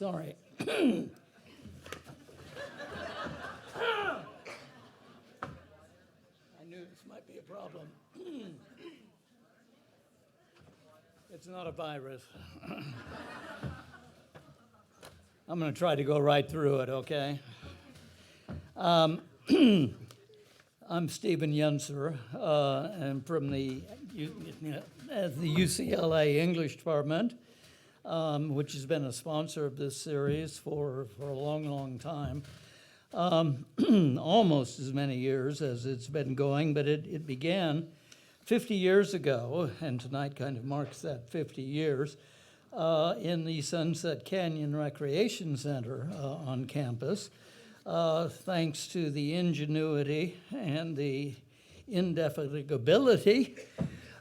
Sorry. I knew this might be a problem. It's not a virus. I'm going to try to go right through it, okay? I'm Stephen Yenser, and from the UCLA English Department, which has been a sponsor of this series for a long, long time. Almost as many years as it's been going, but it began 50 years ago, and tonight kind of marks that 50 years, in the Sunset Canyon Recreation Center on campus, thanks to the ingenuity and the indefatigability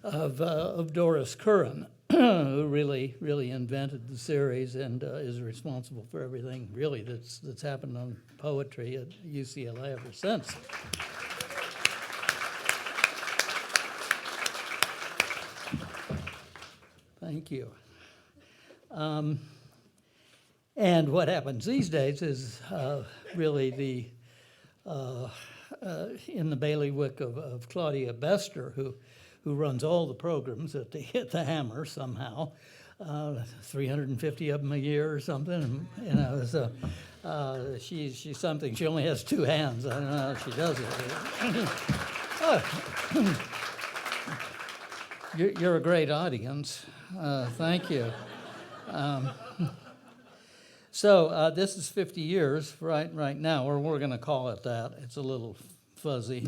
of Doris Curran, who really invented the series and is responsible for everything really that's happened on poetry at UCLA ever since. Thank you. And what happens these days is really in the bailiwick of Claudia Bester, who runs all the programs at the Hammer somehow, 350 of them a year or something. You know, so she's something. She only has two hands. I don't know how she does it. You're a great audience. Thank you. So this is 50 years right now, or we're going to call it that. It's a little fuzzy.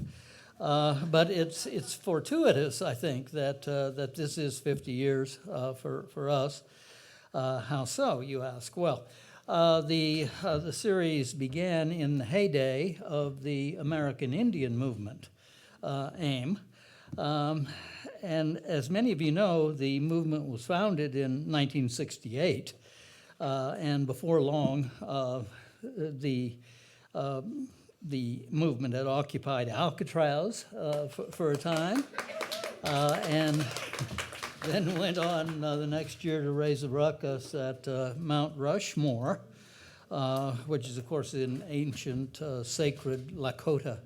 But it's fortuitous, I think, that this is 50 years for us. How so, you ask? Well, the series began in the heyday of the American Indian movement, AIM. And as many of you know, the movement was founded in 1968. And before long, the movement had occupied Alcatraz for a time, and then went on the next year to raise a ruckus at Mount Rushmore, which is, of course, in ancient sacred Lakota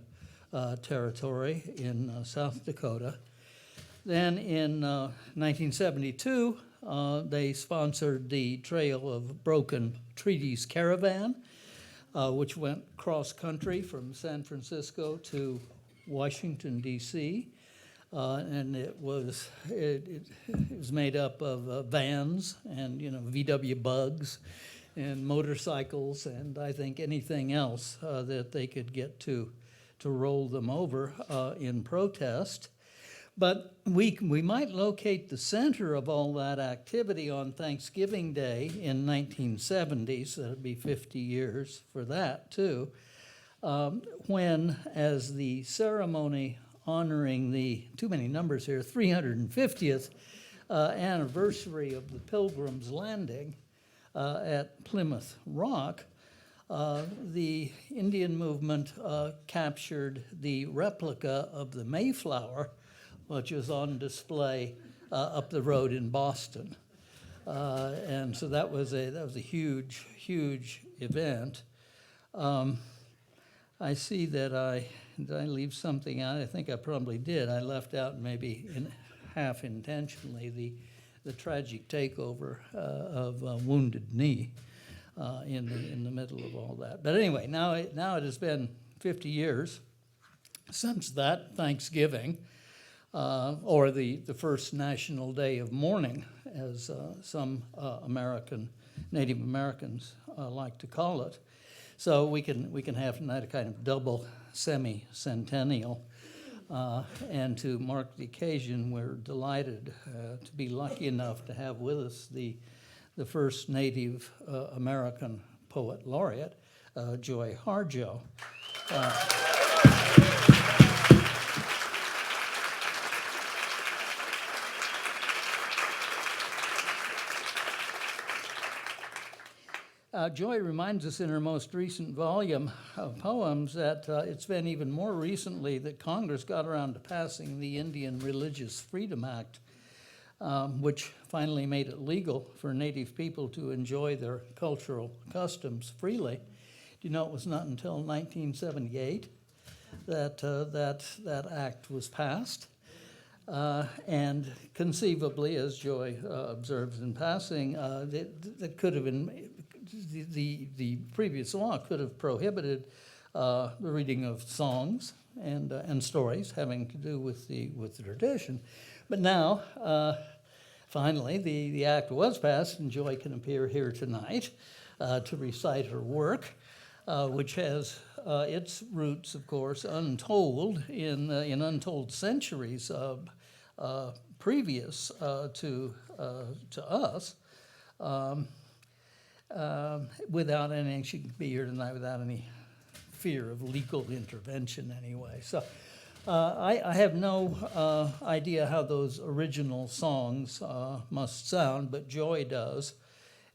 territory in South Dakota. Then in 1972, they sponsored the Trail of Broken Treaties Caravan, which went cross-country from San Francisco to Washington, D.C., and it was made up of vans and, VW Bugs and motorcycles and I think anything else that they could get to roll them over in protest. But we might locate the center of all that activity on Thanksgiving Day in 1970, so that'd be 50 years for that too, when, as the ceremony honoring the, too many numbers here, 350th anniversary of the Pilgrim's Landing at Plymouth Rock, the Indian movement captured the replica of the Mayflower, which was on display up the road in Boston, and so that was a huge event. I see that did I leave something out? I think I probably did. I left out maybe half intentionally the tragic takeover of Wounded Knee in the middle of all that. But anyway, now it has been 50 years since that Thanksgiving. Or the first National Day of Mourning, as some Native Americans like to call it. So we can have tonight a kind of double semi-centennial, and to mark the occasion, we're delighted to be lucky enough to have with us the first Native American poet laureate, Joy Harjo. Joy reminds us in her most recent volume of poems that it's been even more recently that Congress got around to passing the Indian Religious Freedom Act, which finally made it legal for Native people to enjoy their cultural customs freely. Do you know it was not until 1978 that that act was passed? And conceivably, as Joy observes in passing, that could have been, the previous law could have prohibited the reading of songs and stories having to do with the tradition. But now, finally, the act was passed, and Joy can appear here tonight to recite her work, which has its roots, of course, untold in untold centuries previous to us. Without any, she can be here tonight without any fear of legal intervention anyway. So I have no idea how those original songs must sound, but Joy does.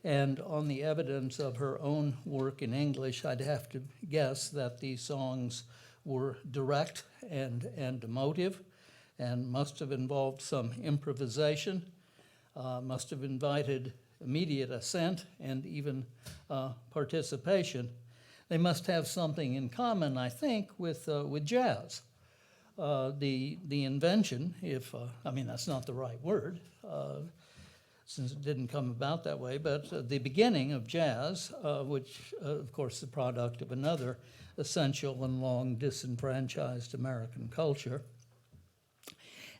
And on the evidence of her own work in English, I'd have to guess that these songs were direct and emotive, and must have involved some improvisation, must have invited immediate assent and even participation. They must have something in common, I think, with jazz. The invention, if I mean that's not the right word, since it didn't come about that way, but the beginning of jazz, which of course is the product of another essential and long disenfranchised American culture.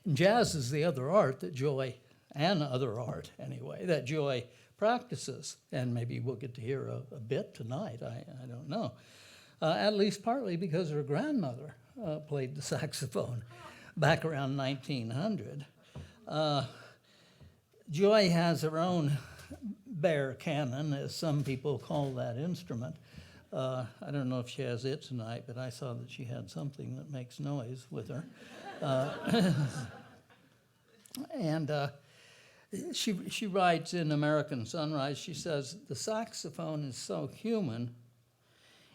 And jazz is the other art that Joy, and other art anyway, that Joy practices, and maybe we'll get to hear a bit tonight, I don't know. At least partly because her grandmother played the saxophone back around 1900. Joy has her own bear cannon, as some people call that instrument. I don't know if she has it tonight, but I saw that she had something that makes noise with her. And she writes in American Sunrise, she says, "The saxophone is so human,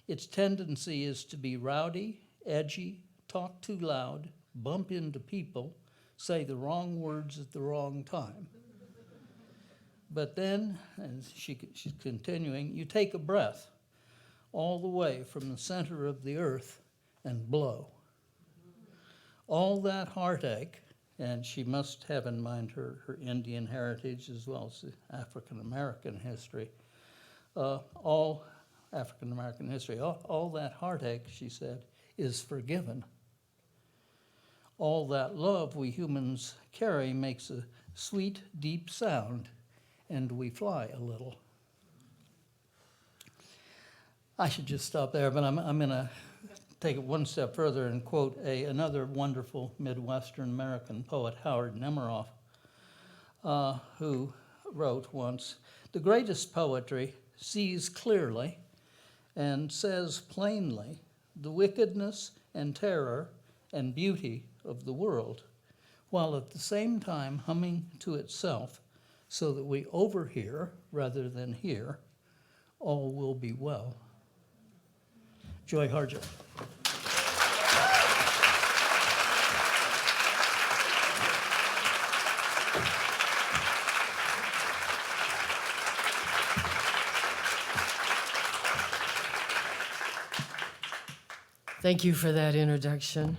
its tendency is to be rowdy, edgy, talk too loud, bump into people, say the wrong words at the wrong time. But then," and she's continuing, "you take a breath all the way from the center of the earth and blow. All that heartache," and she must have in mind her Indian heritage as well as African-American history, all African-American history, all that heartache, she said, is forgiven. All that love we humans carry makes a sweet, deep sound, and we fly a little. I should just stop there, but I'm going to take it one step further and quote another wonderful Midwestern American poet, Howard Nemeroff, who wrote once, "The greatest poetry sees clearly and says plainly the wickedness and terror and beauty of the world, while at the same time humming to itself so that we overhear rather than hear, all will be well." Joy Harjo. Thank you for that introduction.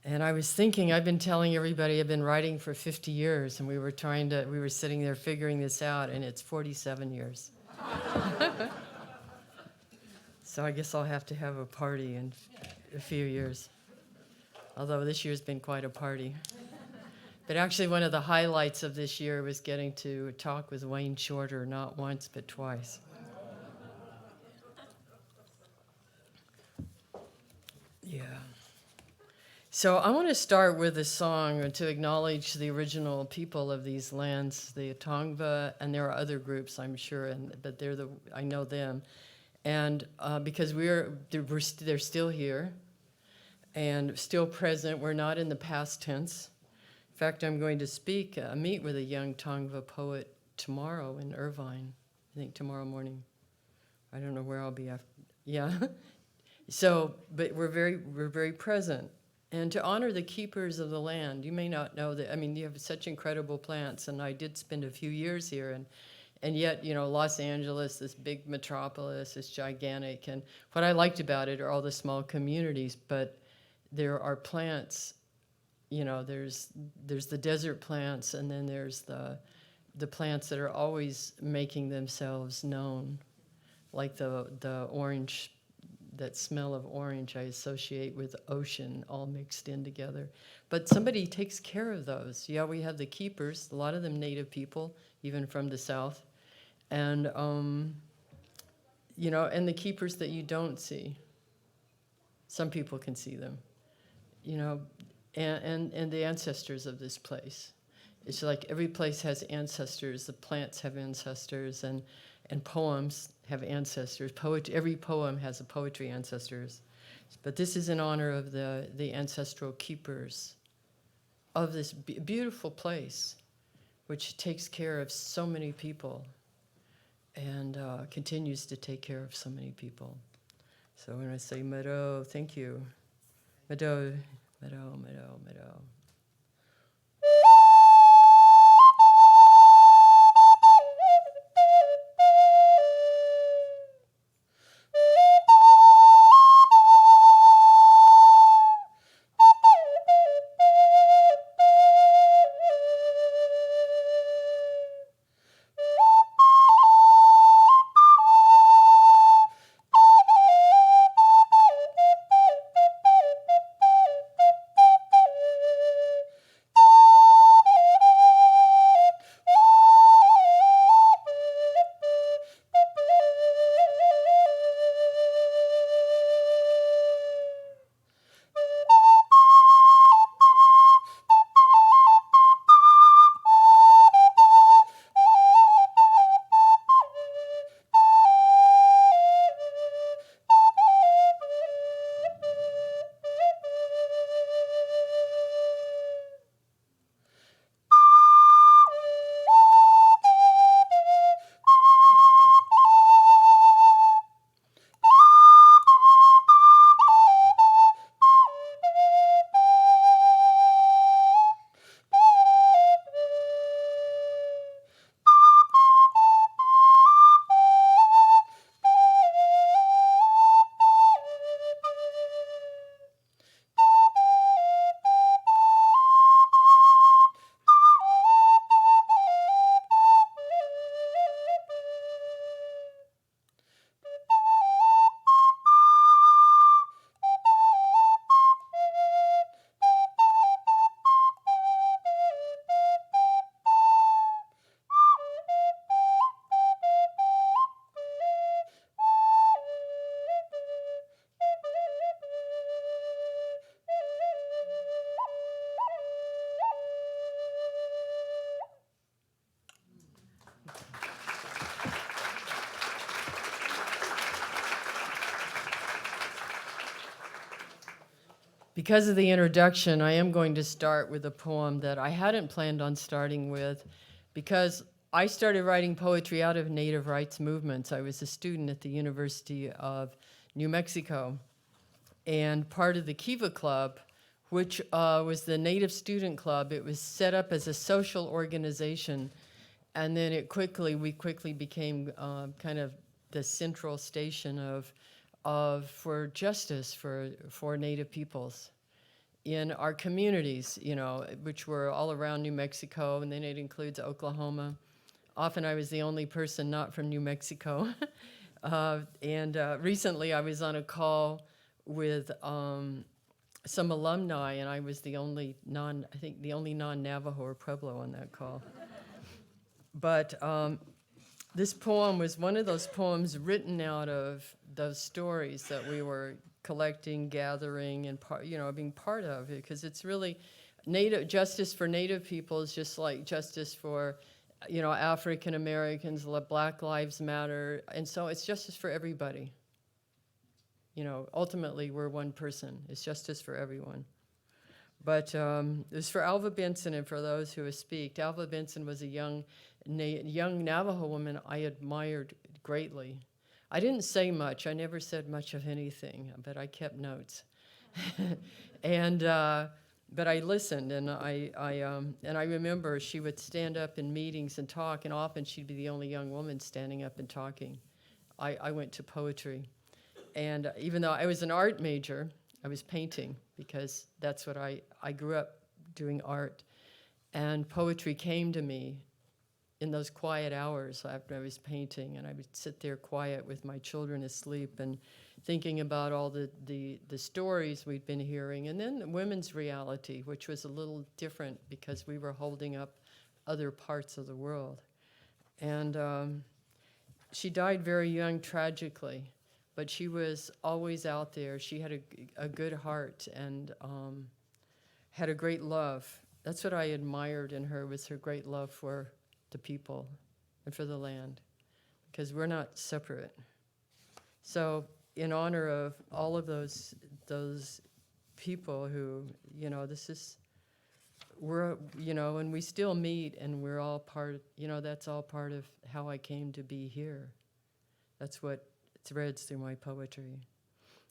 And I was thinking, I've been telling everybody I've been writing for 50 years, and we were sitting there figuring this out, and it's 47 years. So I guess I'll have to have a party in a few years. Although this year's been quite a party. But actually one of the highlights of this year was getting to talk with Wayne Shorter, not once, but twice. Yeah. So I want to start with a song to acknowledge the original people of these lands, the Tongva, and there are other groups, I'm sure, but I know them. And because they're still here and still present, we're not in the past tense. In fact, I'm going to meet with a young Tongva poet tomorrow in Irvine, I think tomorrow morning. I don't know where I'll be after. Yeah. So, but we're very present. and to honor the keepers of the land. You may not know that, I mean, you have such incredible plants, and I did spend a few years here, and yet, you know, Los Angeles, this big metropolis, is gigantic, and what I liked about it are all the small communities, but there are plants, you know, there's the desert plants, and then there's the plants that are always making themselves known, like the orange, that smell of orange I associate with ocean all mixed in together. But somebody takes care of those. Yeah, we have the keepers, a lot of them native people, even from the south. And, you know, and the keepers that you don't see. Some people can see them, you know, and the ancestors of this place. It's like every place has ancestors. The plants have ancestors, and poems have ancestors. Every poem has a poetry ancestors. But this is in honor of the ancestral keepers of this beautiful place, which takes care of so many people and continues to take care of so many people. So when I say Mado, thank you. Mado, Mado, Mado, Mado. Because of the introduction, I am going to start with a poem that I hadn't planned on starting with, because I started writing poetry out of Native rights movements. I was a student at the University of New Mexico, and part of the Kiva Club, which was the Native Student Club, it was set up as a social organization, and then we quickly became kind of the central station for justice for Native peoples in our communities, you know, which were all around New Mexico, and then it includes Oklahoma. Often I was the only person not from New Mexico. Recently I was on a call with some alumni, and I was the only non-Navajo or Pueblo on that call. But this poem was one of those poems written out of those stories that we were collecting, gathering, and being part of it, because it's really justice for Native people is just like justice for, African Americans, Black Lives Matter, and so it's justice for everybody. Ultimately we're one person. It's justice for everyone. But it was for Alva Benson, and for those who speak. Alva Benson was a young Navajo woman I admired greatly. I didn't say much. I never said much of anything, but I kept notes. and but I listened, and I remember she would stand up in meetings and talk, and often she'd be the only young woman standing up and talking. I went to poetry, and even though I was an art major, I was painting because that's what I grew up doing art, and poetry came to me in those quiet hours after I was painting, and I would sit there quiet with my children asleep and thinking about all the stories we'd been hearing, and then the women's reality, which was a little different because we were holding up other parts of the world. And she died very young, tragically, but she was always out there. She had a good heart and had a great love. That's what I admired in her, was her great love for the people and for the land, because we're not separate. So in honor of all of those people who, and we still meet, and we're all part, that's all part of how I came to be here. That's what threads through my poetry.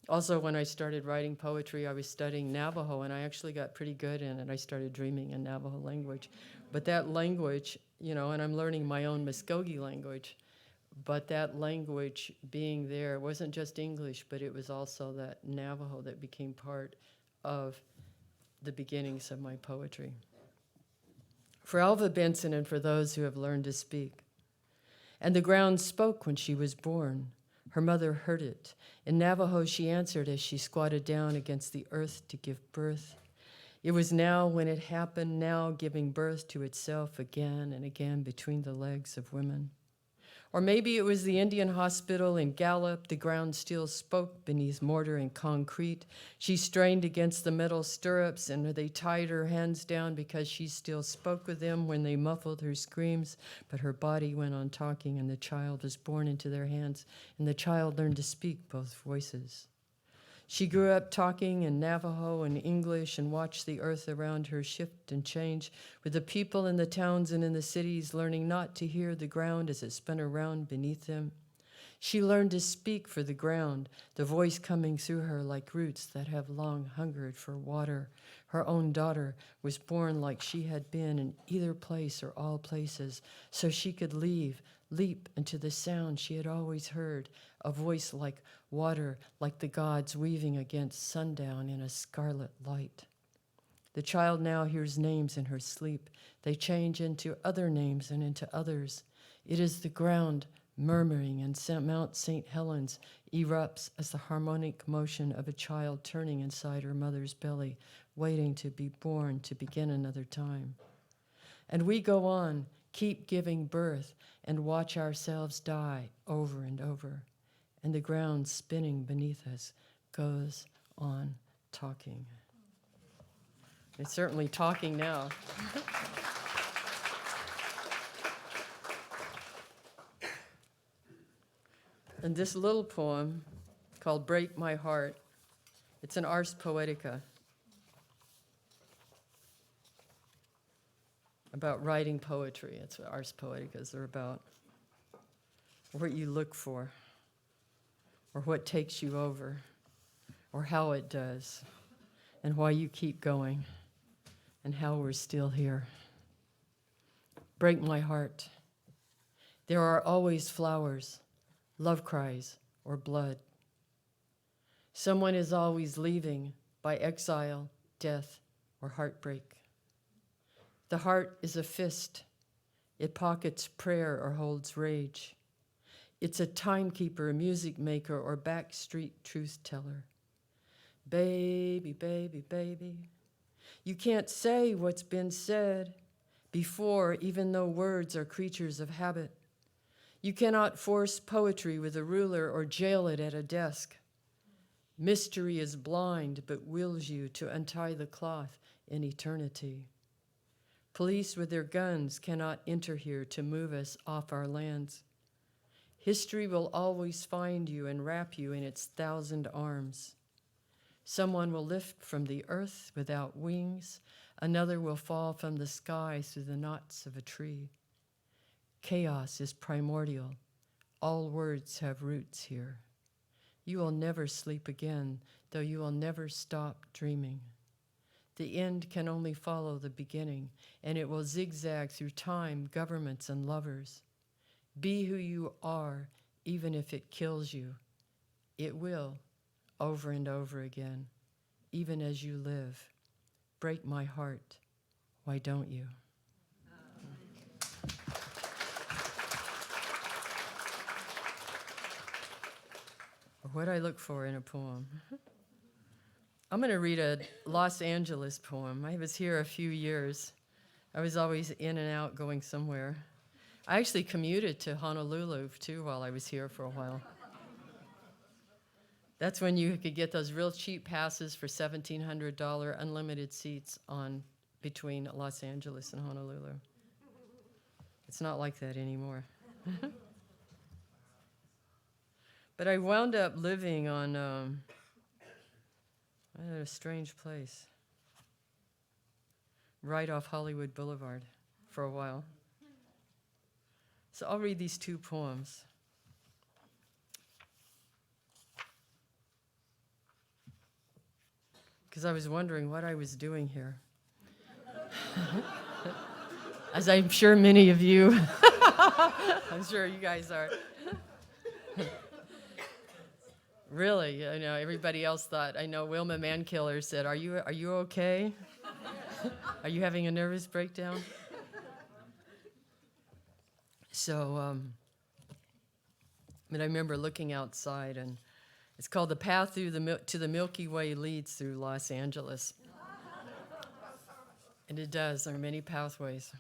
Also, when I started writing poetry, I was studying Navajo, and I actually got pretty good in it. I started dreaming in Navajo language. But that language, and I'm learning my own Muskogee language, but that language being there wasn't just English, but it was also that Navajo that became part of the beginnings of my poetry. For Alva Benson and for those who have learned to speak. And the ground spoke when she was born. Her mother heard it. In Navajo, she answered as she squatted down against the earth to give birth. It was now when it happened, now giving birth to itself again and again between the legs of women. Or maybe it was the Indian hospital in Gallup. The ground still spoke beneath mortar and concrete. She strained against the metal stirrups, and they tied her hands down because she still spoke with them when they muffled her screams. But her body went on talking, and the child was born into their hands, and the child learned to speak both voices. She grew up talking in Navajo and English and watched the earth around her shift and change, with the people in the towns and in the cities learning not to hear the ground as it spun around beneath them. She learned to speak for the ground, the voice coming through her like roots that have long hungered for water. Her own daughter was born like she had been in either place or all places, so she could leap into the sound she had always heard, a voice like water, like the gods weaving against sundown in a scarlet light. The child now hears names in her sleep. They change into other names and into others. It is the ground murmuring, and Mount St. Helens erupts as the harmonic motion of a child turning inside her mother's belly, waiting to be born to begin another time. And we go on, keep giving birth, and watch ourselves die over and over. And the ground spinning beneath us goes on talking. It's certainly talking now. And this little poem called Break My Heart, it's an Ars Poetica about writing poetry. It's what Ars Poeticas are about. What you look for, or what takes you over, or how it does, and why you keep going, and how we're still here. Break my heart. There are always flowers, love cries, or blood. Someone is always leaving by exile, death, or heartbreak. The heart is a fist. It pockets prayer or holds rage. It's a timekeeper, a music maker, or backstreet truth teller. Baby, baby, baby. You can't say what's been said before, even though words are creatures of habit. You cannot force poetry with a ruler or jail it at a desk. Mystery is blind, but wills you to untie the cloth in eternity. Police with their guns cannot enter here to move us off our lands. History will always find you and wrap you in its 1,000 arms. Someone will lift from the earth without wings. Another will fall from the sky through the knots of a tree. Chaos is primordial. All words have roots here. You will never sleep again, though you will never stop dreaming. The end can only follow the beginning, and it will zigzag through time, governments, and lovers. Be who you are, even if it kills you. It will, over and over again, even as you live. Break my heart. Why don't you? What I look for in a poem. I'm going to read a Los Angeles poem. I was here a few years. I was always in and out going somewhere. I actually commuted to Honolulu, too, while I was here for a while. That's when you could get those real cheap passes for $1,700 unlimited seats on between Los Angeles and Honolulu. It's not like that anymore. But I wound up living on a strange place, right off Hollywood Boulevard for a while. So I'll read these two poems. Because I was wondering what I was doing here. As I'm sure many of you, I'm sure you guys are. Really, you know, everybody else thought, I know Wilma Mankiller said, are you okay? Are you having a nervous breakdown? So, but I remember looking outside, and it's called The Path to the Milky Way Leads Through Los Angeles. And it does, there are many pathways.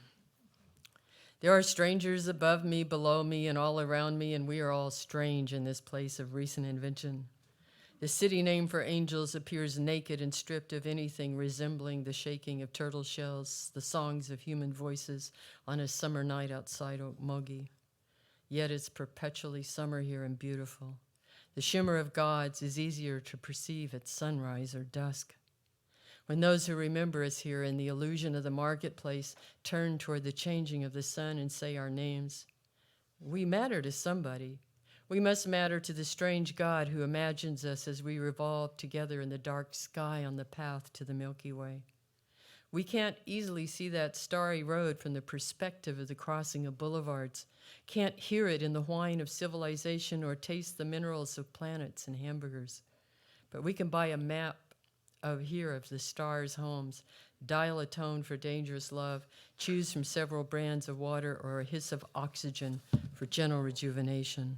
There are strangers above me, below me, and all around me, and we are all strange in this place of recent invention. The city name for angels appears naked and stripped of anything resembling the shaking of turtle shells, the songs of human voices on a summer night outside Okmulgee. Yet it's perpetually summer here and beautiful. The shimmer of gods is easier to perceive at sunrise or dusk. When those who remember us here in the illusion of the marketplace turn toward the changing of the sun and say our names, we matter to somebody. We must matter to the strange God who imagines us as we revolve together in the dark sky on the path to the Milky Way. We can't easily see that starry road from the perspective of the crossing of boulevards, can't hear it in the whine of civilization or taste the minerals of planets and hamburgers. But we can buy a map of the stars' homes, dial a tone for dangerous love, choose from several brands of water or a hiss of oxygen for gentle rejuvenation.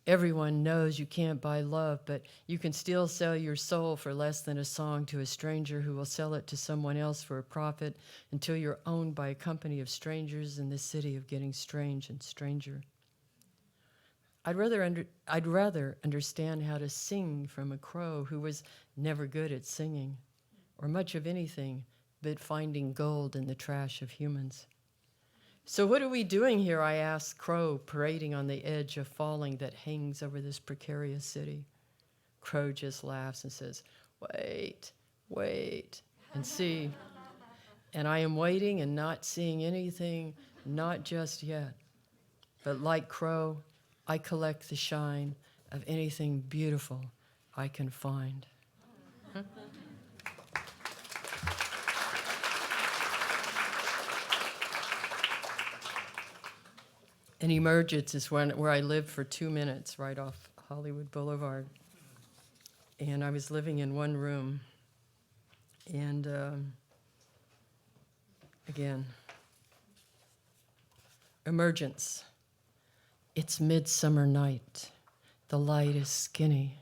Everyone knows you can't buy love, but you can still sell your soul for less than a song to a stranger who will sell it to someone else for a profit until you're owned by a company of strangers in this city of getting strange and stranger. I'd rather understand how to sing from a crow who was never good at singing, or much of anything but finding gold in the trash of humans. So what are we doing here, I ask, Crow parading on the edge of falling that hangs over this precarious city. Crow just laughs and says, wait, and see. And I am waiting and not seeing anything, not just yet. But like Crow, I collect the shine of anything beautiful I can find. And Emergence is where I lived for 2 minutes right off Hollywood Boulevard. And I was living in one room. And again, Emergence. It's midsummer night. The light is skinny.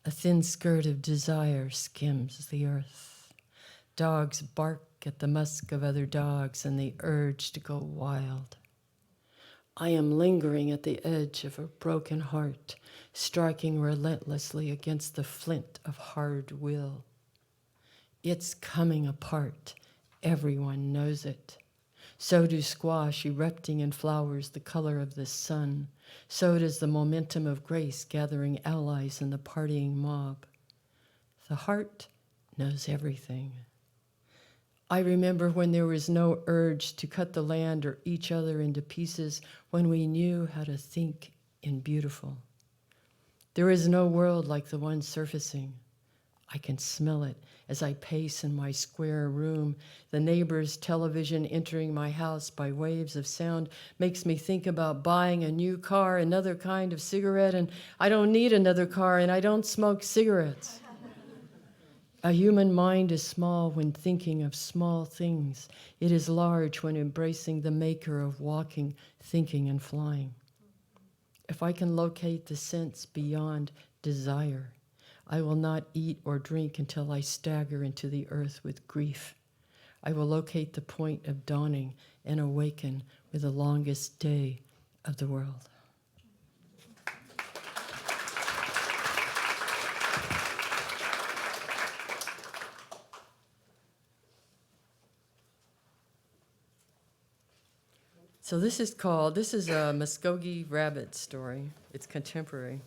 A thin skirt of desire skims the earth. Dogs bark at the musk of other dogs and the urge to go wild. I am lingering at the edge of a broken heart, striking relentlessly against the flint of hard will. It's coming apart. Everyone knows it. So do squash erupting in flowers the color of the sun. So does the momentum of grace gathering allies in the partying mob. The heart knows everything. I remember when there was no urge to cut the land or each other into pieces, when we knew how to think in beautiful. There is no world like the one surfacing. I can smell it as I pace in my square room. The neighbor's television entering my house by waves of sound makes me think about buying a new car, another kind of cigarette, and I don't need another car, and I don't smoke cigarettes. A human mind is small when thinking of small things. It is large when embracing the maker of walking, thinking, and flying. If I can locate the sense beyond desire, I will not eat or drink until I stagger into the earth with grief. I will locate the point of dawning and awaken with the longest day of the world. So this is a Muskogee rabbit story. It's contemporary.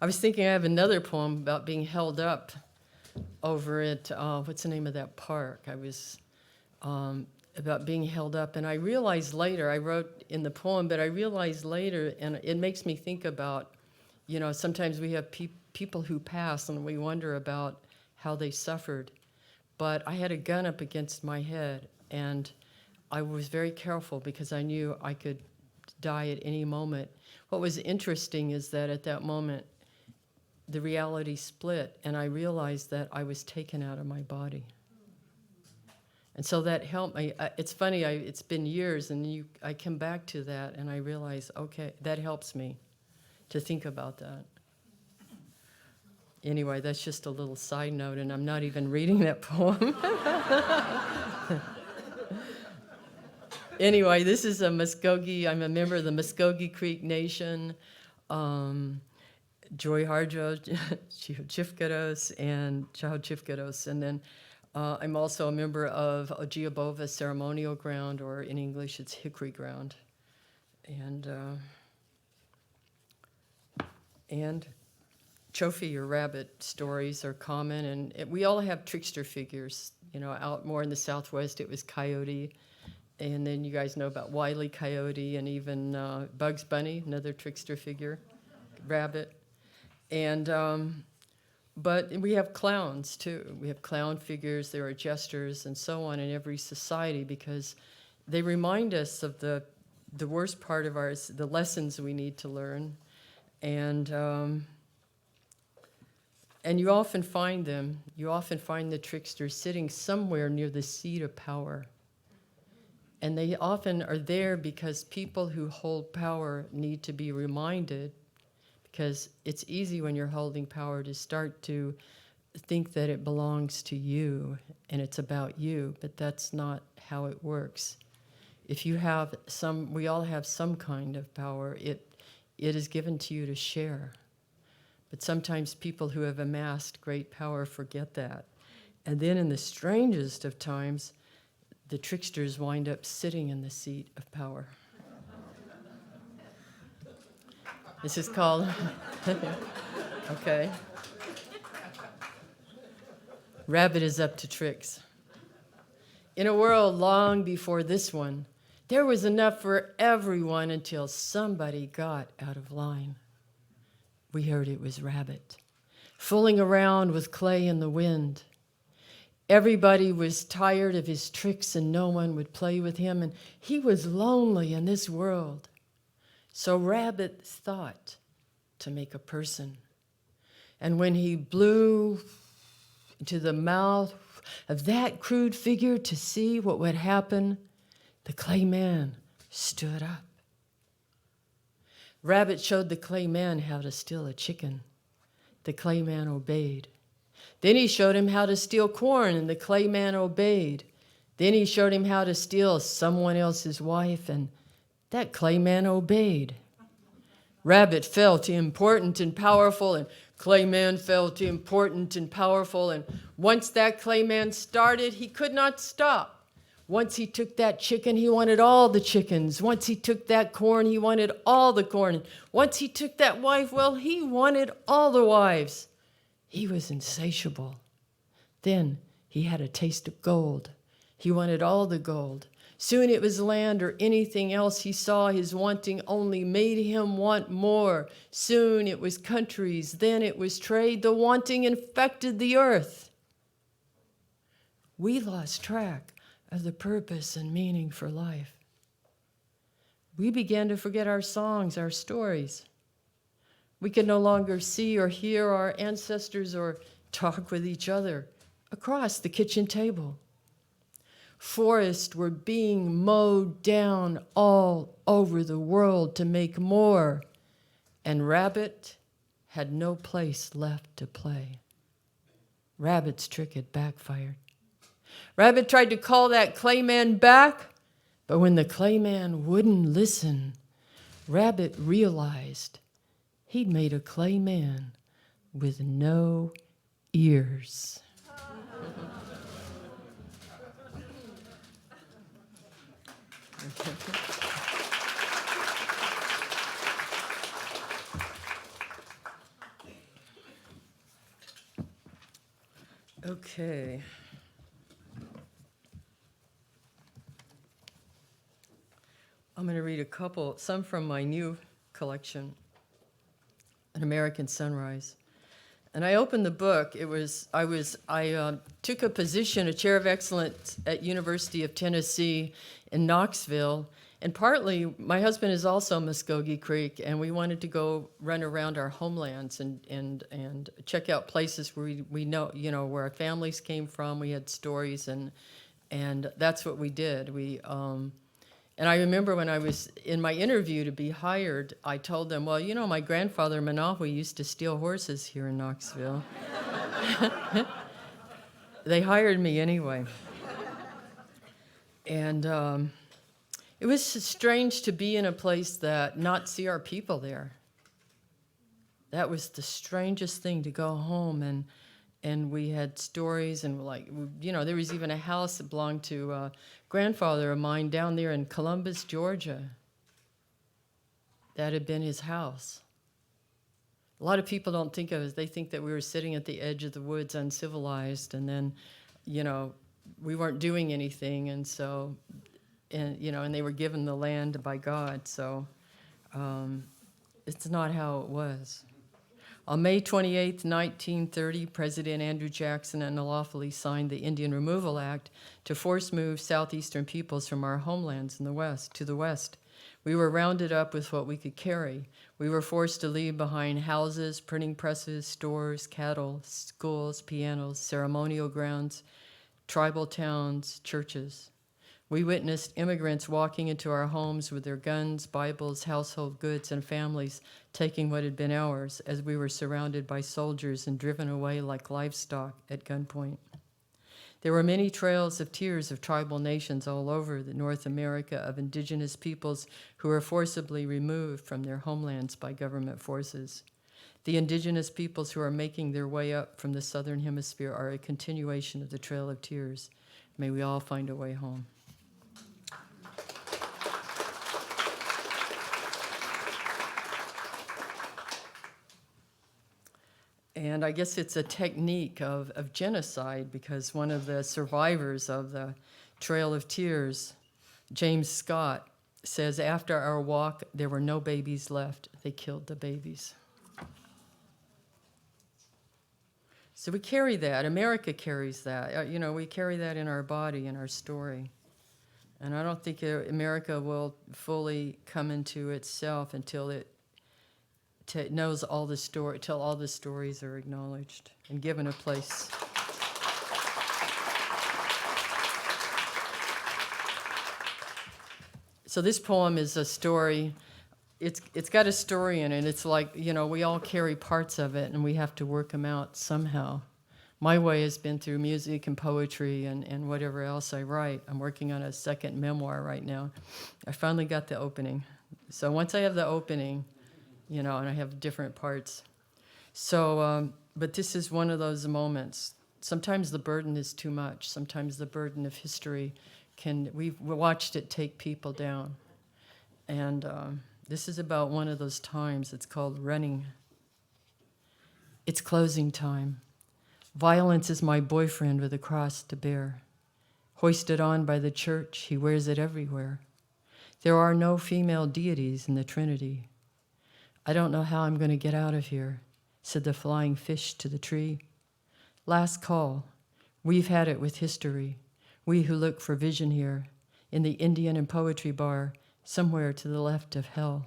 I was thinking I have another poem about being held up over at, what's the name of that park? I was, about being held up, and I realized later, I wrote in the poem, but I realized later, and it makes me think about, sometimes we have people who pass and we wonder about how they suffered. But I had a gun up against my head, and I was very careful because I knew I could die at any moment. What was interesting is that at that moment, the reality split, and I realized that I was taken out of my body. And so that helped me. It's funny, it's been years, and I come back to that, and I realize, okay, that helps me to think about that. Anyway, that's just a little side note, and I'm not even reading that poem. Anyway, this is a Muskogee. I'm a member of the Muskogee Creek Nation. Joy Harjo, Chifkados, and Chao Chifkados. And then I'm also a member of Ogiabova Ceremonial Ground, or in English, it's Hickory Ground. And Chofi, or rabbit, stories are common. And we all have trickster figures. Out more in the Southwest, it was Coyote. And then you guys know about Wile E. Coyote, and even Bugs Bunny, another trickster figure, rabbit. And but we have clowns too. We have clown figures. There are jesters and so on in every society, because they remind us of the worst part of ours, the lessons we need to learn. And you often find them. You often find the tricksters sitting somewhere near the seat of power. And they often are there because people who hold power need to be reminded, because it's easy when you're holding power to start to think that it belongs to you and it's about you, but that's not how it works. If you have we all have some kind of power, it is given to you to share. But sometimes people who have amassed great power forget that. And then in the strangest of times, the tricksters wind up sitting in the seat of power. This is called, okay. Rabbit is up to tricks. In a world long before this one, there was enough for everyone until somebody got out of line. We heard it was Rabbit, fooling around with clay in the wind. Everybody was tired of his tricks and no one would play with him, and he was lonely in this world. So Rabbit thought to make a person. And when he blew into the mouth of that crude figure to see what would happen, the clay man stood up. Rabbit showed the clay man how to steal a chicken. The clay man obeyed. Then he showed him how to steal corn, and the clay man obeyed. Then he showed him how to steal someone else's wife, and that clay man obeyed. Rabbit felt important and powerful, and clay man felt important and powerful, and once that clay man started, he could not stop. Once he took that chicken, he wanted all the chickens. Once he took that corn, he wanted all the corn. Once he took that wife, well, he wanted all the wives. He was insatiable. Then he had a taste of gold. He wanted all the gold. Soon it was land or anything else he saw. His wanting only made him want more. Soon it was countries, then it was trade. The wanting infected the earth. We lost track of the purpose and meaning for life. We began to forget our songs, our stories. We could no longer see or hear our ancestors or talk with each other across the kitchen table. Forests were being mowed down all over the world to make more, and Rabbit had no place left to play. Rabbit's trick had backfired. Rabbit tried to call that Clayman back, but when the Clayman wouldn't listen, Rabbit realized he'd made a Clayman with no ears. Okay. I'm going to read some from my new collection, An American Sunrise. And I opened the book. I took a position, a chair of excellence at University of Tennessee in Knoxville. And partly, my husband is also Muskogee Creek, and we wanted to go run around our homelands and check out places where we know, where our families came from. We had stories, and that's what we did. And I remember when I was in my interview to be hired, I told them, well, my grandfather Manahui used to steal horses here in Knoxville. They hired me anyway. And it was strange to be in a place that not see our people there. That was the strangest thing, to go home and we had stories, and there was even a house that belonged to a grandfather of mine down there in Columbus, Georgia. That had been his house. A lot of people don't think of it. They think that we were sitting at the edge of the woods uncivilized, and then, we weren't doing anything, and so, and they were given the land by God. So it's not how it was. On May 28, 1930, President Andrew Jackson unlawfully signed the Indian Removal Act to force move southeastern peoples from our homelands in the west to the west. We were rounded up with what we could carry. We were forced to leave behind houses, printing presses, stores, cattle, schools, pianos, ceremonial grounds, tribal towns, churches. We witnessed immigrants walking into our homes with their guns, Bibles, household goods, and families, taking what had been ours as we were surrounded by soldiers and driven away like livestock at gunpoint. There were many trails of tears of tribal nations all over the North America, of indigenous peoples who were forcibly removed from their homelands by government forces. The indigenous peoples who are making their way up from the southern hemisphere are a continuation of the Trail of Tears. May we all find a way home. And I guess it's a technique of genocide, because one of the survivors of the Trail of Tears, James Scott, says, after our walk, there were no babies left. They killed the babies. So we carry that. America carries that. We carry that in our body, in our story. And I don't think America will fully come into itself until it knows all the story, till all the stories are acknowledged and given a place. So this poem is a story. It's got a story in it. It's like, we all carry parts of it, and we have to work them out somehow. My way has been through music and poetry and whatever else I write. I'm working on a second memoir right now. I finally got the opening. So once I have the opening, and I have different parts. So, but this is one of those moments. Sometimes the burden is too much. Sometimes the burden of history we've watched it take people down. And this is about one of those times. It's called Running. It's closing time. Violence is my boyfriend with a cross to bear. Hoisted on by the church, he wears it everywhere. There are no female deities in the Trinity. I don't know how I'm going to get out of here, said the flying fish to the tree. Last call. We've had it with history. We who look for vision here, in the Indian and Poetry Bar, somewhere to the left of hell.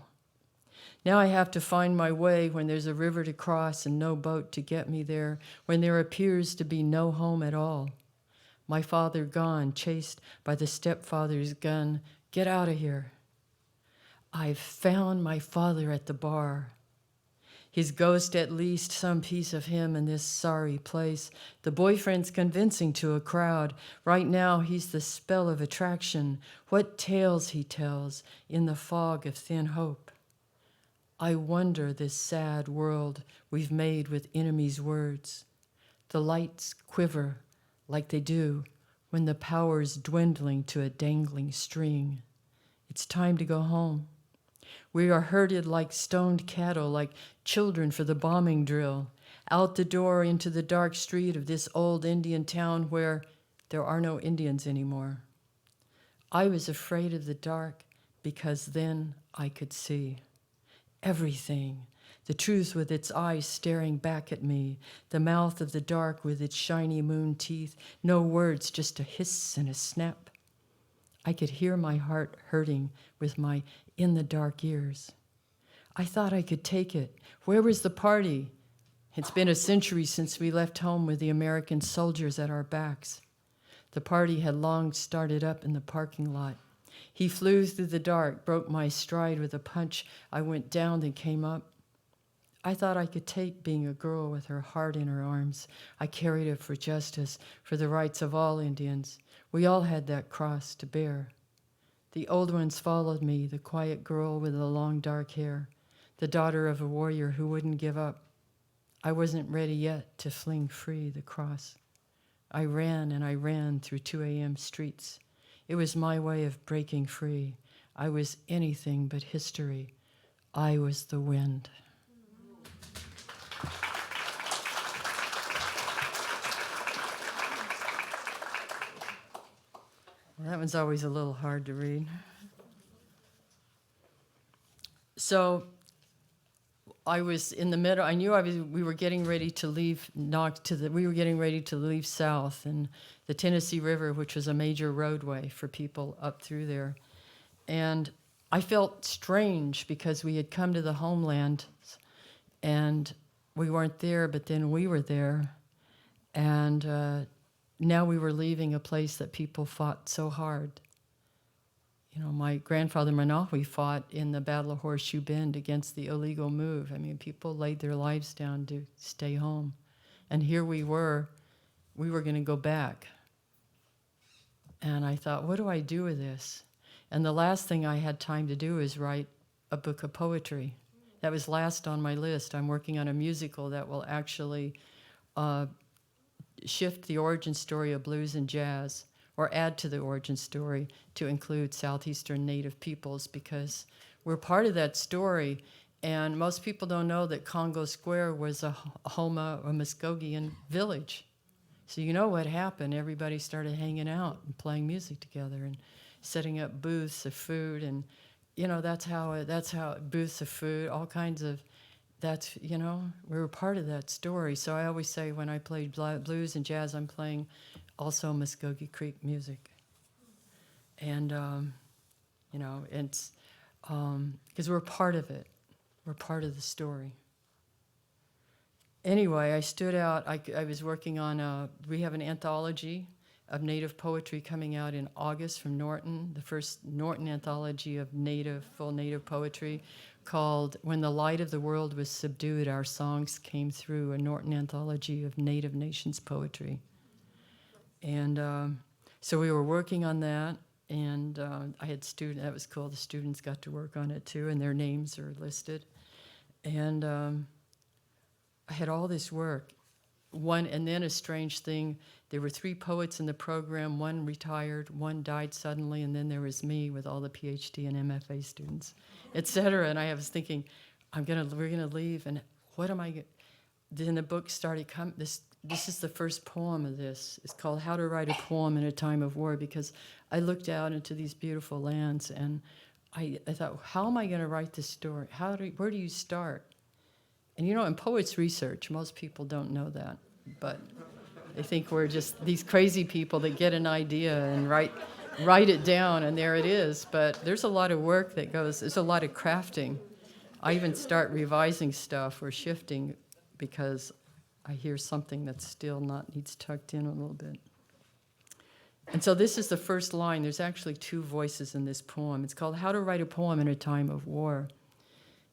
Now I have to find my way when there's a river to cross and no boat to get me there, when there appears to be no home at all. My father gone, chased by the stepfather's gun. Get out of here. I've found my father at the bar. His ghost, at least some piece of him in this sorry place. The boyfriend's convincing to a crowd. Right now he's the spell of attraction. What tales he tells in the fog of thin hope. I wonder this sad world we've made with enemies' words. The lights quiver like they do when the power's dwindling to a dangling string. It's time to go home. We are herded like stoned cattle, like children for the bombing drill, out the door into the dark street of this old Indian town where there are no Indians anymore. I was afraid of the dark because then I could see everything. The truth with its eyes staring back at me, the mouth of the dark with its shiny moon teeth, no words, just a hiss and a snap. I could hear my heart hurting with my in-the-dark ears. I thought I could take it. Where was the party? It's been a century since we left home with the American soldiers at our backs. The party had long started up in the parking lot. He flew through the dark, broke my stride with a punch. I went down, then came up. I thought I could take being a girl with her heart in her arms. I carried it for justice, for the rights of all Indians. We all had that cross to bear. The old ones followed me, the quiet girl with the long dark hair, the daughter of a warrior who wouldn't give up. I wasn't ready yet to fling free the cross. I ran and I ran through 2 a.m. streets. It was my way of breaking free. I was anything but history. I was the wind. Well, that one's always a little hard to read. So I was in the middle. I knew we were getting ready to leave. We were getting ready to leave south, and the Tennessee River, which was a major roadway for people up through there, and I felt strange because we had come to the homeland, and we weren't there. But then we were there, and now we were leaving a place that people fought so hard. You know, my grandfather Manawi fought in the Battle of Horseshoe Bend against the illegal move. I mean, people laid their lives down to stay home. And here we were going to go back. And I thought, what do I do with this? And the last thing I had time to do is write a book of poetry. That was last on my list. I'm working on a musical that will actually shift the origin story of blues and jazz, or add to the origin story to include Southeastern Native peoples, because we're part of that story. And most people don't know that Congo Square was a Homa or Muskogean village. So you know what happened. Everybody started hanging out and playing music together and setting up booths of food. And, you know, that's how booths of food, all kinds of, that's, you know, we were part of that story. So I always say when I play blues and jazz, I'm playing also Muskogee Creek music. And, you know, it's, because we're part of it. We're part of the story. Anyway, I stood out, I was working on, we have an anthology of Native poetry coming out in August from Norton, the first Norton anthology of full Native poetry, called When the Light of the World Was Subdued, Our Songs Came Through, a Norton anthology of Native Nations poetry. And so we were working on that, and I had students, that was cool, the students got to work on it too, and their names are listed. And I had all this work. And then a strange thing, there were 3 poets in the program, 1 retired, 1 died suddenly, and then there was me with all the PhD and MFA students, et cetera. And I was thinking, we're gonna leave, and what am I? Then the book started coming. this is the first poem of this. It's called How to Write a Poem in a Time of War, because I looked out into these beautiful lands and I thought, how am I going to write this story? Where do you start? And in poets research, most people don't know that, but they think we're just these crazy people that get an idea and write it down, and there it is. But there's a lot of work that goes, there's a lot of crafting. I even start revising stuff or shifting because I hear something that's still needs tucked in a little bit. And so this is the first line. There's actually two voices in this poem. It's called How to Write a Poem in a Time of War.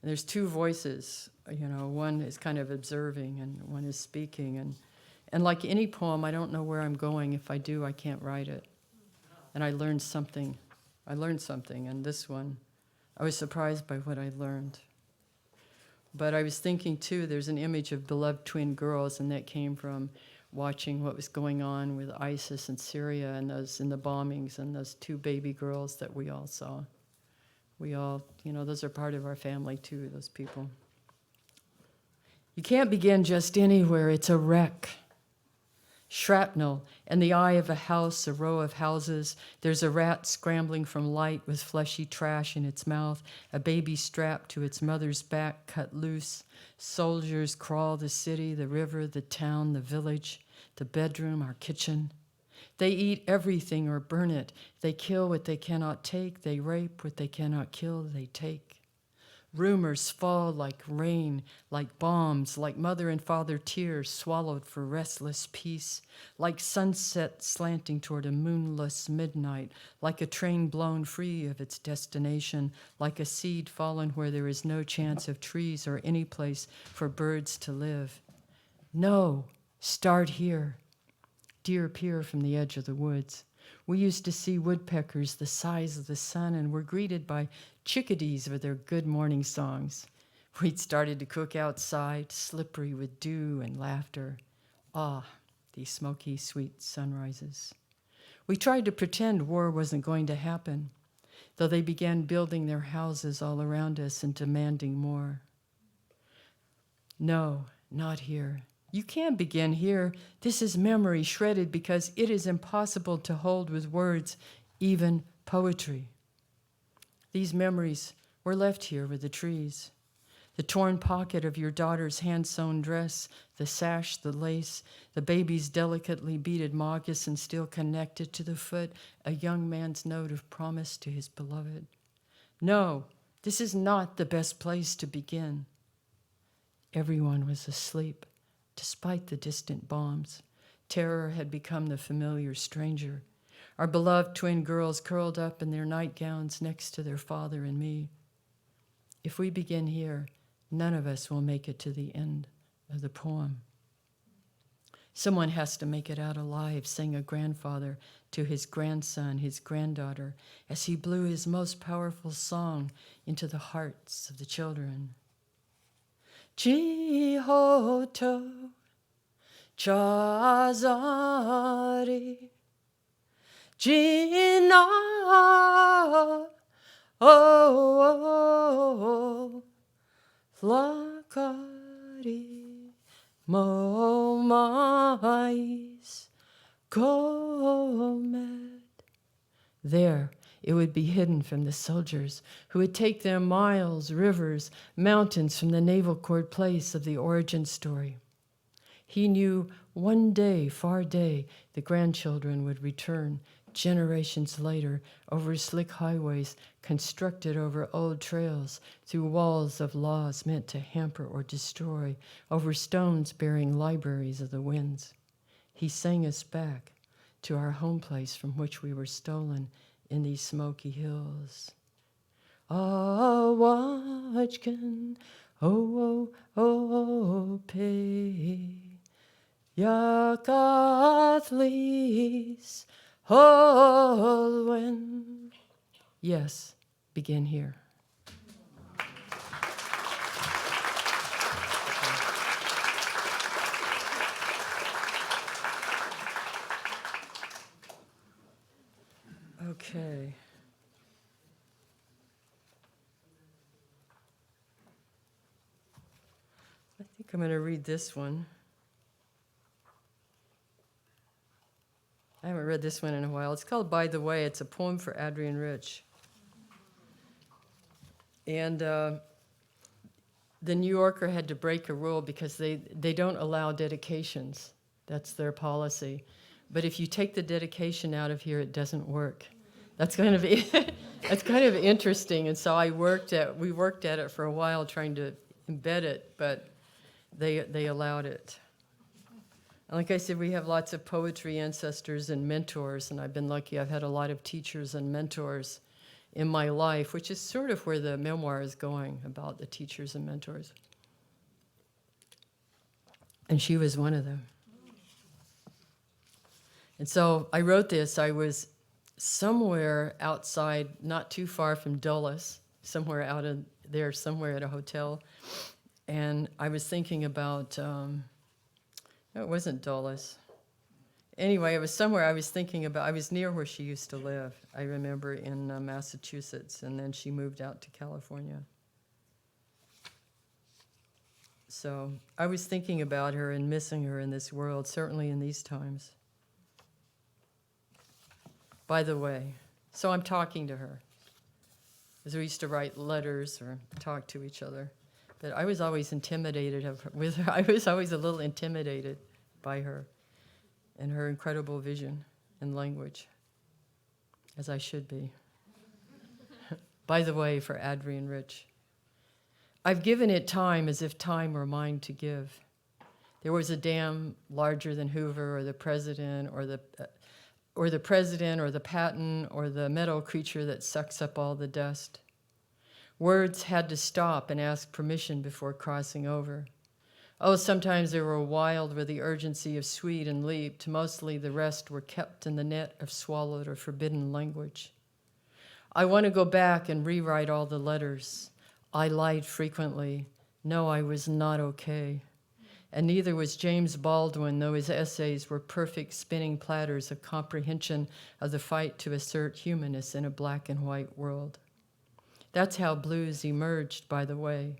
And there's two voices. One is kind of observing and one is speaking. And like any poem, I don't know where I'm going. If I do, I can't write it. And I learned something. And this one, I was surprised by what I learned. But I was thinking, too, there's an image of beloved twin girls, and that came from watching what was going on with ISIS in Syria and in the bombings and those two baby girls that we all saw. We all, those are part of our family, too, those people. You can't begin just anywhere. It's a wreck. Shrapnel in the eye of a house, a row of houses. There's a rat scrambling from light with fleshy trash in its mouth, a baby strapped to its mother's back, cut loose. Soldiers crawl the city, the river, the town, the village, the bedroom, our kitchen. They eat everything or burn it. They kill what they cannot take. They rape what they cannot kill. They take. Rumors fall like rain, like bombs, like mother and father tears swallowed for restless peace, like sunset slanting toward a moonless midnight, like a train blown free of its destination, like a seed fallen where there is no chance of trees or any place for birds to live. No, start here. Deer peer from the edge of the woods. We used to see woodpeckers the size of the sun and were greeted by chickadees with their good morning songs. We'd started to cook outside, slippery with dew and laughter. Ah, these smoky, sweet sunrises. We tried to pretend war wasn't going to happen, though they began building their houses all around us and demanding more. No, not here. You can't begin here. This is memory shredded because it is impossible to hold with words, even poetry. These memories were left here with the trees. The torn pocket of your daughter's hand-sewn dress, the sash, the lace, the baby's delicately beaded moccasin still connected to the foot, a young man's note of promise to his beloved. No, this is not the best place to begin. Everyone was asleep. Despite the distant bombs, terror had become the familiar stranger. Our beloved twin girls curled up in their nightgowns next to their father and me. If we begin here, none of us will make it to the end of the poem. Someone has to make it out alive, sang a grandfather to his grandson, his granddaughter, as he blew his most powerful song into the hearts of the children. Chihoto Chazari Jina Flakari Momais Komed. There, it would be hidden from the soldiers who would take them miles, rivers, mountains from the naval court place of the origin story. He knew one day, far day, the grandchildren would return generations later over slick highways constructed over old trails, through walls of laws meant to hamper or destroy, over stones bearing libraries of the winds. He sang us back to our home place from which we were stolen in these smoky hills. Awajkan, pe, yakathlis, holwen. Yes, begin here. Okay. I think I'm going to read this one. I haven't read this one in a while. It's called By the Way. It's a poem for Adrienne Rich. And the New Yorker had to break a rule because they don't allow dedications. That's their policy. But if you take the dedication out of here, it doesn't work. That's kind of that's kind of interesting. And so we worked at it for a while trying to embed it, but they allowed it. And like I said, we have lots of poetry ancestors and mentors, and I've been lucky. I've had a lot of teachers and mentors in my life, which is sort of where the memoir is going, about the teachers and mentors. And she was one of them. And so I wrote this. I was somewhere outside, not too far from Dulles, somewhere out in there, somewhere at a hotel. And I was thinking about, no, it wasn't Dulles. Anyway, it was somewhere I was thinking about. I was near where she used to live, I remember, in Massachusetts, and then she moved out to California. So I was thinking about her and missing her in this world, certainly in these times. By the way, so I'm talking to her, as we used to write letters or talk to each other. But I was always intimidated with her. I was always a little intimidated by her and her incredible vision and language, as I should be. By the way, for Adrienne Rich. I've given it time as if time were mine to give. There was a dam larger than Hoover or the president or the patent or the metal creature that sucks up all the dust. Words had to stop and ask permission before crossing over. Oh, sometimes they were wild with the urgency of sweet and leaped. Mostly the rest were kept in the net of swallowed or forbidden language. I want to go back and rewrite all the letters. I lied frequently. No, I was not okay. And neither was James Baldwin, though his essays were perfect spinning platters of comprehension of the fight to assert humanness in a black and white world. That's how blues emerged, by the way.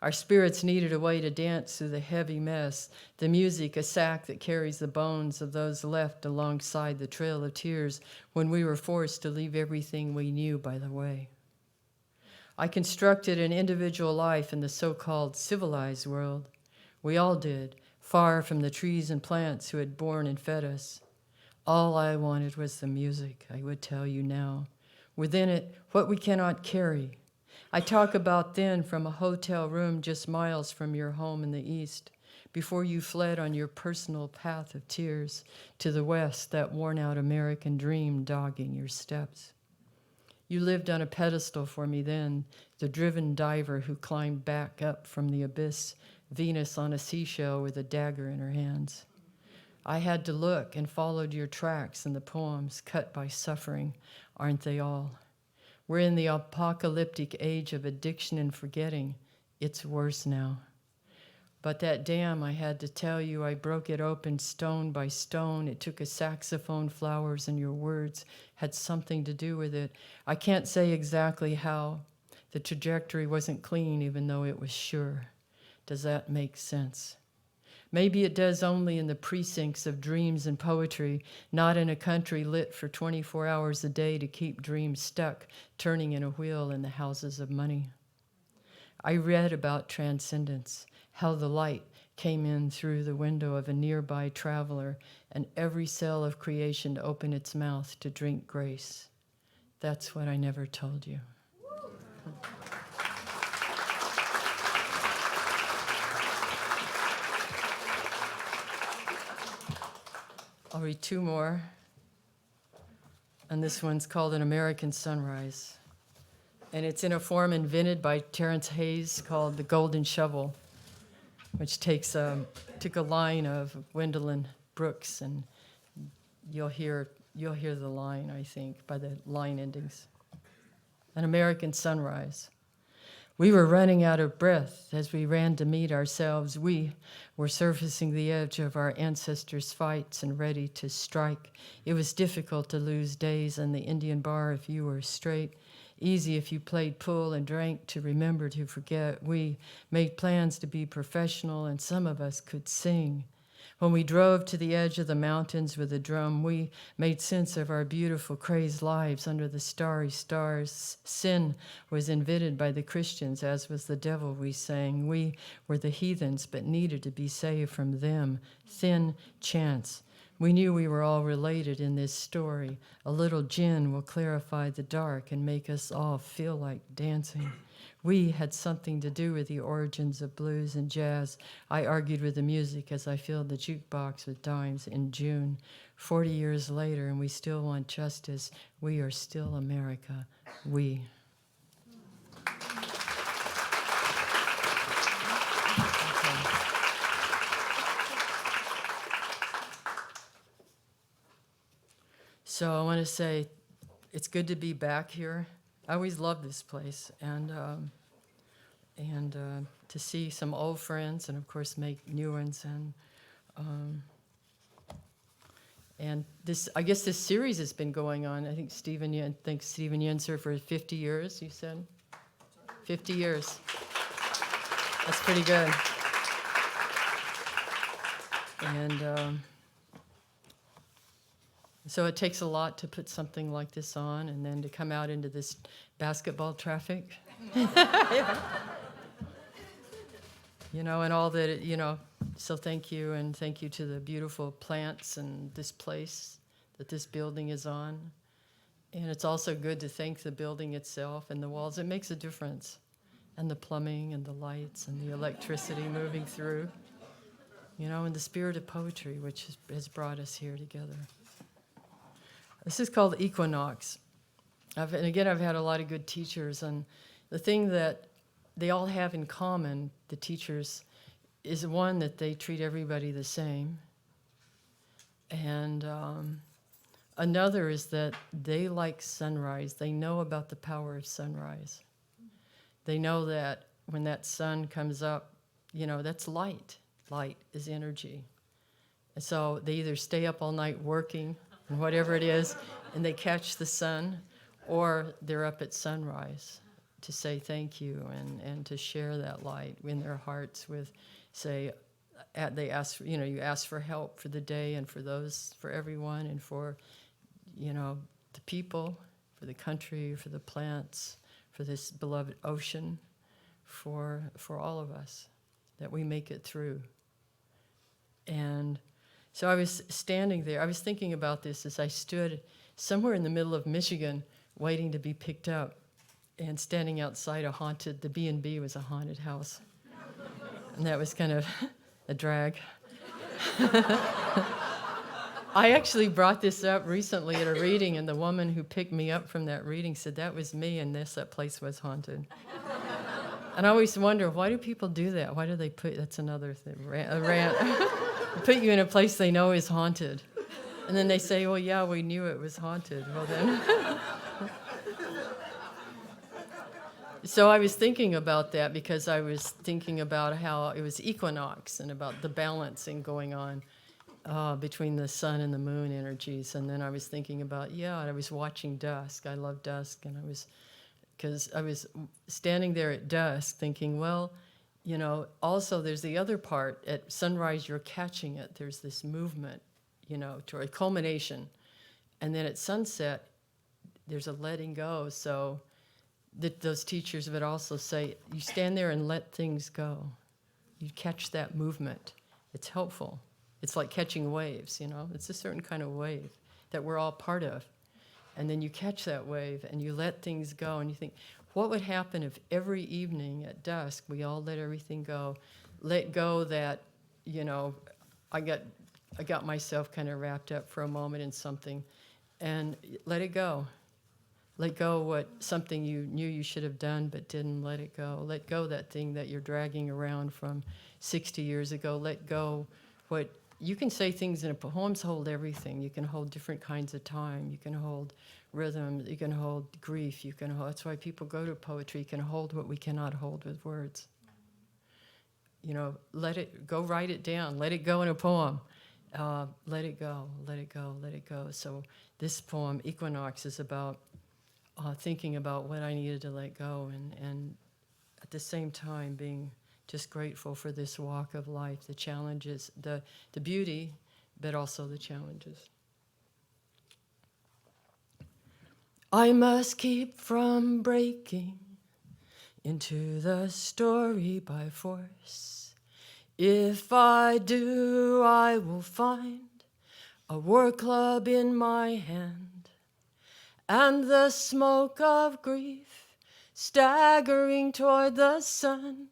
Our spirits needed a way to dance through the heavy mess, the music, a sack that carries the bones of those left alongside the trail of tears when we were forced to leave everything we knew by the way. I constructed an individual life in the so-called civilized world. We all did, far from the trees and plants who had born and fed us. All I wanted was the music, I would tell you now. Within it, what we cannot carry. I talk about then from a hotel room just miles from your home in the east, before you fled on your personal path of tears to the west, that worn-out American dream dogging your steps. You lived on a pedestal for me then, the driven diver who climbed back up from the abyss, Venus on a seashell with a dagger in her hands. I had to look and followed your tracks in the poems cut by suffering, aren't they all? We're in the apocalyptic age of addiction and forgetting. It's worse now. But that dam, I had to tell you, I broke it open stone by stone. It took a saxophone, flowers, and your words had something to do with it. I can't say exactly how. The trajectory wasn't clean, even though it was sure. Does that make sense? Maybe it does only in the precincts of dreams and poetry, not in a country lit for 24 hours a day to keep dreams stuck, turning in a wheel in the houses of money. I read about transcendence, how the light came in through the window of a nearby traveler, and every cell of creation opened its mouth to drink grace. That's what I never told you. I'll read two more, and this one's called An American Sunrise. And it's in a form invented by Terrence Hayes called The Golden Shovel, which took a line of Gwendolyn Brooks, and you'll hear the line, I think, by the line endings. An American Sunrise. We were running out of breath as we ran to meet ourselves. We were surfacing the edge of our ancestors' fights and ready to strike. It was difficult to lose days in the Indian bar if you were straight. Easy if you played pool and drank to remember to forget. We made plans to be professional, and some of us could sing. When we drove to the edge of the mountains with a drum, we made sense of our beautiful, crazed lives under the starry stars. Sin was invented by the Christians, as was the devil, we sang. We were the heathens, but needed to be saved from them. Thin chance. We knew we were all related in this story. A little gin will clarify the dark and make us all feel like dancing. We had something to do with the origins of blues and jazz. I argued with the music as I filled the jukebox with dimes in June. 40 years later, and we still want justice. We are still America. We. So I want to say it's good to be back here. I always loved this place, and to see some old friends, and of course make new ones, and this, I guess this series has been going on. I think Stephen Yenser for 50 years. You said 50 years. That's pretty good. And so it takes a lot to put something like this on, and then to come out into this basketball traffic. And all that, so thank you, and thank you to the beautiful plants and this place that this building is on. And it's also good to thank the building itself and the walls. It makes a difference. And the plumbing and the lights and the electricity moving through. And the spirit of poetry, which has brought us here together. This is called Equinox. I've had a lot of good teachers, and the thing that they all have in common, the teachers, is one, that they treat everybody the same. And another is that they like sunrise. They know about the power of sunrise. They know that when that sun comes up, that's light. Light is energy. And so they either stay up all night working, and whatever it is, and they catch the sun, or they're up at sunrise to say thank you and to share that light in their hearts with, say, they ask, you ask for help for the day and for everyone, and for, the people, for the country, for the plants, for this beloved ocean, for all of us, that we make it through. And so I was standing there. I was thinking about this as I stood somewhere in the middle of Michigan waiting to be picked up, and standing outside the B&B was a haunted house. And that was kind of a drag. I actually brought this up recently at a reading, and the woman who picked me up from that reading said that was me, and that place was haunted. And I always wonder, why do people do that? Why do they that's another thing, a rant. Put you in a place they know is haunted. And then they say, well, yeah, we knew it was haunted. Well, then. So I was thinking about that, because I was thinking about how it was equinox and about the balancing going on between the sun and the moon energies. And then I was thinking about, I was watching dusk. I love dusk. And because I was standing there at dusk thinking, well, also there's the other part. At sunrise, you're catching it. There's this movement, to a culmination. And then at sunset, there's a letting go. So those teachers would also say, you stand there and let things go. You catch that movement. It's helpful. It's like catching waves, It's a certain kind of wave that we're all part of. And then you catch that wave and you let things go, and you think, what would happen if every evening at dusk we all let everything go? Let go that, I got myself kind of wrapped up for a moment in something, and let it go. Let go something you knew you should have done but didn't. Let it go. Let go that thing that you're dragging around from 60 years ago. Let go you can say things in poems hold everything. You can hold different kinds of time. You can hold rhythm. You can hold grief. That's why people go to poetry. You can hold what we cannot hold with words. Let it go. Write it down. Let it go in a poem. Let it go. Let it go. Let it go. So this poem, Equinox, is about thinking about what I needed to let go, and at the same time being just grateful for this walk of life, the challenges, the beauty, but also the challenges. I must keep from breaking into the story by force. If I do, I will find a war club in my hand, and the smoke of grief staggering toward the sun,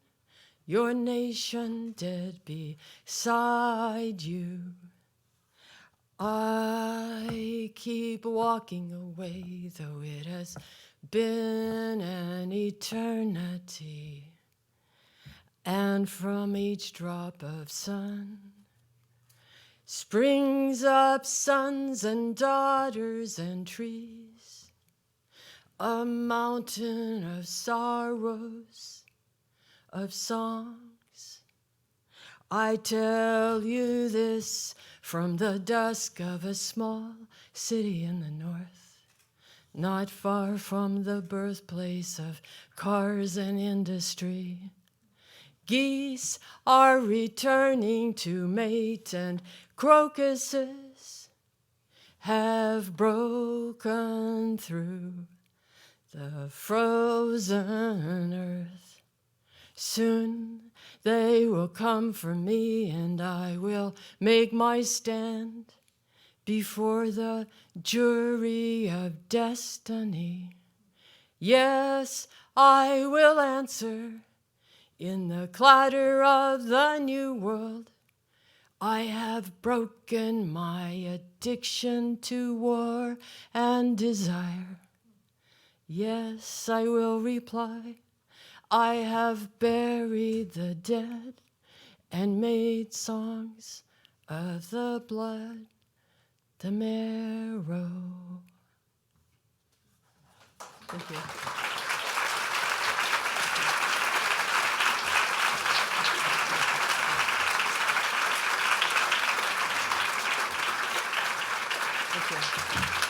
your nation dead beside you. I keep walking away, though it has been an eternity, and from each drop of sun springs up sons and daughters and trees, a mountain of sorrows, of songs. I tell you this from the dusk of a small city in the north, not far from the birthplace of cars and industry. Geese are returning to mate, and crocuses have broken through the frozen earth. Soon they will come for me, and I will make my stand before the jury of destiny. Yes, I will answer in the clatter of the new world. I have broken my addiction to war and desire. Yes, I will reply, I have buried the dead and made songs of the blood, the marrow. Thank you. Thank you.